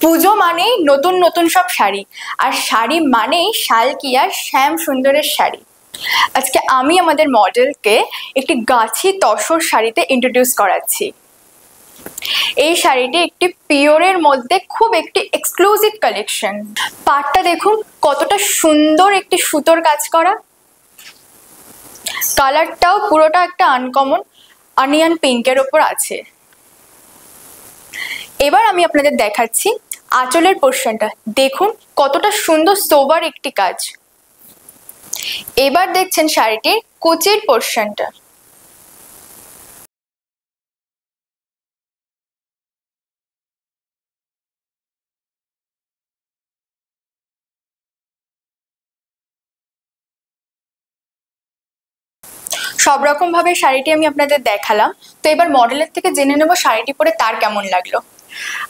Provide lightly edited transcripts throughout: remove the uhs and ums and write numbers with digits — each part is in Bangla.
পুজো মানেই নতুন নতুন সব শাড়ি, আর শাড়ি মানেই শালকিয়ার শ্যাম সুন্দরের শাড়ি। আজকে আমি আমাদের মডেলকে একটি গাছি তসর শাড়িতে ইন্ট্রোডিউস করাচ্ছি। এই শাড়িটি একটি পিওরের মধ্যে খুব একটি এক্সক্লুসিভ কালেকশন। পাটটা দেখুন কতটা সুন্দর একটি সুতোর কাজ করা, কালারটাও পুরোটা একটা আনকমন অনিয়ন পিঙ্কের ওপর আছে। এবার আমি আপনাদের দেখাচ্ছি আঁচলের পোর্শনটা, দেখুন কতটা সুন্দর সোবার একটি কাজ। এবার দেখছেন শাড়িটির কুচির পোর্শনটা। সব রকম ভাবে শাড়িটি আমি আপনাদের দেখালাম। তো এবার মডেলের থেকে জেনে নেব শাড়িটি পরে তার কেমন লাগলো।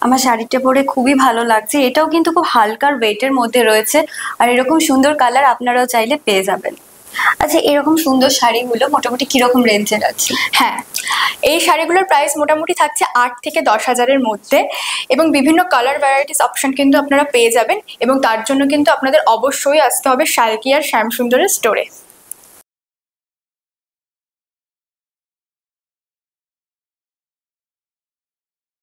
আমার শাড়িটা পরে খুবই ভালো লাগছে। এটাও কিন্তু খুব হালকার ওয়েটের মধ্যে রয়েছে, আর এরকম সুন্দর কালার আপনারাও চাইলে পেয়ে যাবেন। আচ্ছা, এরকম সুন্দর শাড়িগুলো মোটামুটি কিরকম রেঞ্জের আছে? হ্যাঁ, এই শাড়িগুলোর প্রাইস মোটামুটি থাকছে 8 থেকে 10,000-এর মধ্যে, এবং বিভিন্ন কালার ভ্যারাইটিস অপশন কিন্তু আপনারা পেয়ে যাবেন। এবং তার জন্য কিন্তু আপনাদের অবশ্যই আসতে হবে শালকিয়ার শ্যাম সুন্দরের স্টোরে।